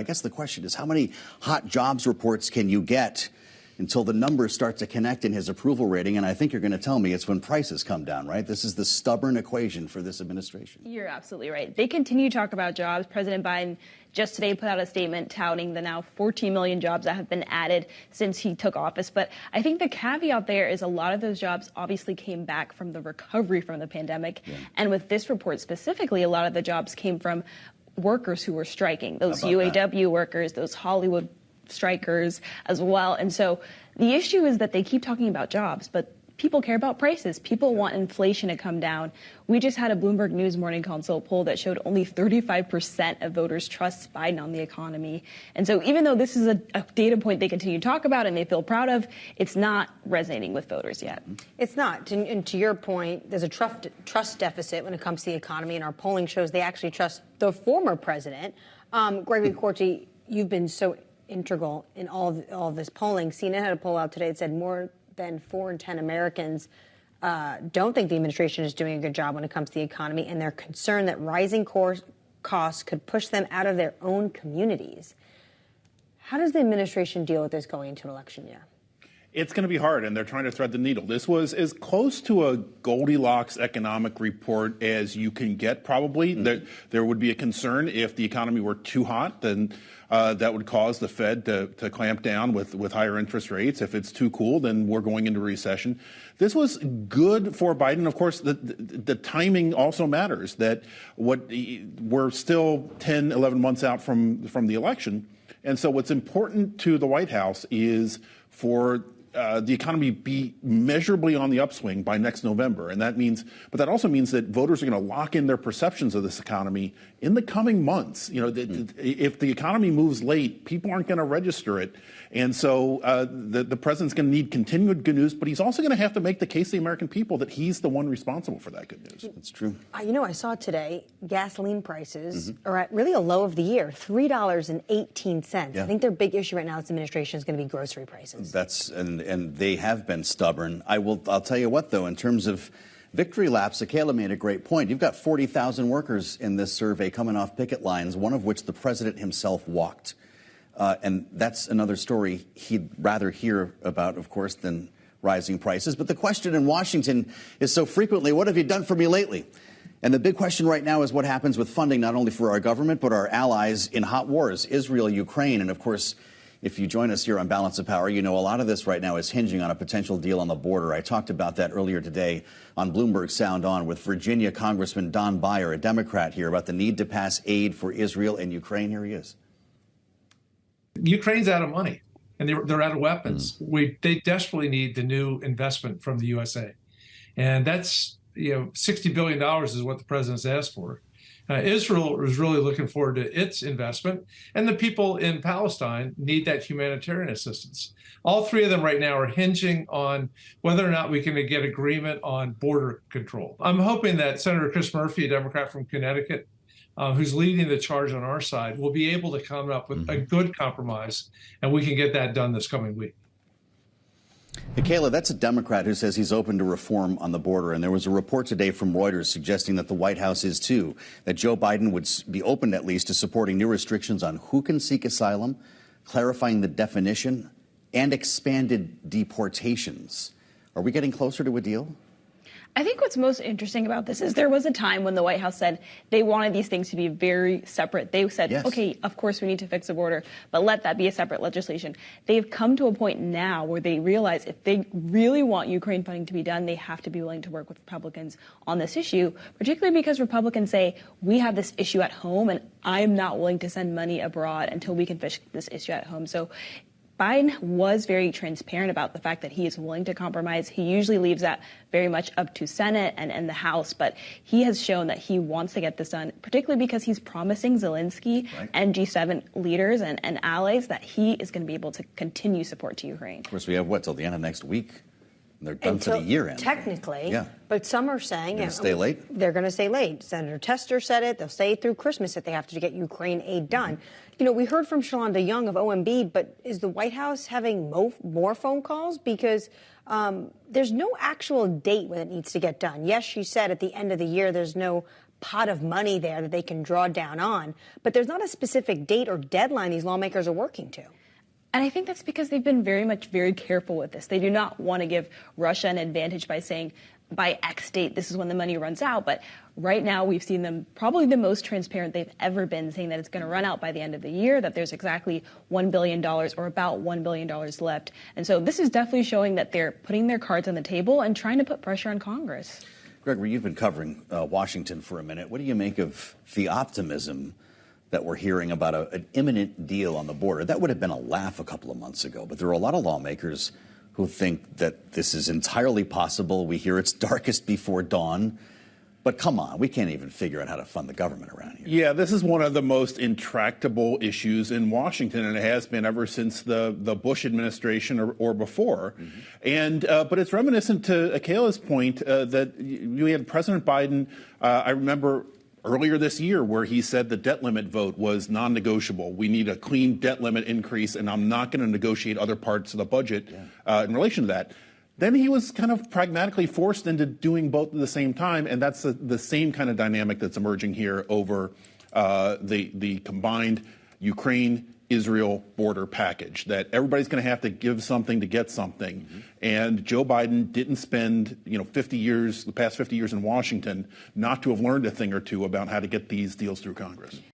I guess the question is, how many hot jobs reports can you get until the numbers start to connect in his approval rating? And I think you're going to tell me it's when prices come down, right? This is the stubborn equation for this administration. You're absolutely right. They continue to talk about jobs. President Biden just today put out a statement touting the now 14 million jobs that have been added since he took office. But I think the caveat there is a lot of those jobs obviously came back from the recovery from the pandemic. Yeah. And with this report specifically, a lot of the jobs came from workers who were striking, those UAW workers, those Hollywood strikers as well. And so the issue is that they keep talking about jobs, but people care about prices. People want inflation to come down. We just had a Bloomberg News Morning Consult poll that showed only 35% of voters trust Biden on the economy. And so even though this is a data point they continue to talk about and they feel proud of, it's not resonating with voters yet. It's not. And to your point, there's a trust deficit when it comes to the economy, and our polling shows they actually trust the former president. Gregory Korte, you've been so integral in all of this polling. CNN had a poll out today that said more than 4 in 10 Americans don't think the administration is doing a good job when it comes to the economy, and they're concerned that rising costs could push them out of their own communities. How does the administration deal with this going into an election year? It's going to be hard, and they're trying to thread the needle. This was as close to a Goldilocks economic report as you can get, probably. Mm-hmm. There would be a concern if the economy were too hot, then that would cause the Fed to clamp down with higher interest rates. If it's too cool, then we're going into recession. This was good for Biden. Of course, the timing also matters, that we're still 10, 11 months out from the election. And so what's important to the White House is for the economy be measurably on the upswing by next November. And that also means that voters are going to lock in their perceptions of this economy in the coming months. If the economy moves late, people aren't going to register it. And so the president's going to need continued good news, but he's also going to have to make the case to the American people that he's the one responsible for that good news. That's true. I saw today gasoline prices are at really a low of the year, $3.18. Yeah. I think their big issue right now in this administration is going to be grocery prices. And they have been stubborn. I'll tell you what, though, in terms of victory laps, Akayla made a great point. You've got 40,000 workers in this survey coming off picket lines, one of which the president himself walked. And that's another story he'd rather hear about, of course, than rising prices. But the question in Washington is so frequently, what have you done for me lately? And the big question right now is what happens with funding, not only for our government, but our allies in hot wars, Israel, Ukraine. And of course, if you join us here on Balance of Power, you know a lot of this right now is hinging on a potential deal on the border. I talked about that earlier today on Bloomberg Sound On with Virginia Congressman Don Beyer, a Democrat here, about the need to pass aid for Israel and Ukraine. Here he is. Ukraine's out of money, and they're out of weapons. They desperately need the new investment from the USA. And that's, $60 billion is what the president's asked for. Israel is really looking forward to its investment, and the people in Palestine need that humanitarian assistance. All three of them right now are hinging on whether or not we can get agreement on border control. I'm hoping that Senator Chris Murphy, a Democrat from Connecticut, who's leading the charge on our side, will be able to come up with a good compromise, and we can get that done this coming week. Akayla, that's a Democrat who says he's open to reform on the border. And there was a report today from Reuters suggesting that the White House is too, that Joe Biden would be open at least to supporting new restrictions on who can seek asylum, clarifying the definition, and expanded deportations. Are we getting closer to a deal? I think what's most interesting about this is there was a time when the White House said they wanted these things to be very separate. They said, yes, okay, of course we need to fix the border, but let that be a separate legislation. They've come to a point now where they realize if they really want Ukraine funding to be done, they have to be willing to work with Republicans on this issue, particularly because Republicans say we have this issue at home and I'm not willing to send money abroad until we can fix this issue at home. So Biden was very transparent about the fact that he is willing to compromise. He usually leaves that very much up to Senate and the House, but he has shown that he wants to get this done, particularly because he's promising Zelensky and G7 leaders and allies that he is going to be able to continue support to Ukraine. Of course, we have till the end of next week? They're done for the year end. Technically, yeah. But some are saying stay late. They're going to stay late. Senator Tester said it. They'll stay through Christmas if they have to get Ukraine aid done. We heard from Shalonda Young of OMB, but is the White House having more phone calls? Because there's no actual date when it needs to get done. Yes, she said at the end of the year there's no pot of money there that they can draw down on. But there's not a specific date or deadline these lawmakers are working to. And I think that's because they've been very careful with this. They do not want to give Russia an advantage by saying, by X date, this is when the money runs out. But right now, we've seen them probably the most transparent they've ever been, saying that it's going to run out by the end of the year, that there's exactly $1 billion or about $1 billion left. And so this is definitely showing that they're putting their cards on the table and trying to put pressure on Congress. Gregory, you've been covering Washington for a minute. What do you make of the optimism that we're hearing about an imminent deal on the border? That would have been a laugh a couple of months ago, but there are a lot of lawmakers who think that this is entirely possible. We hear it's darkest before dawn. But come on, we can't even figure out how to fund the government around here. Yeah, this is one of the most intractable issues in Washington, and it has been ever since the Bush administration or before. Mm-hmm. And but it's reminiscent to Akayla's point that we had President Biden, I remember earlier this year, where he said the debt limit vote was non-negotiable. We need a clean debt limit increase, and I'm not going to negotiate other parts of the budget in relation to that. Then he was kind of pragmatically forced into doing both at the same time, and that's the same kind of dynamic that's emerging here over the combined Ukraine-Israel border package, that everybody's going to have to give something to get something. Mm-hmm. And Joe Biden didn't spend, the past 50 years in Washington not to have learned a thing or two about how to get these deals through Congress.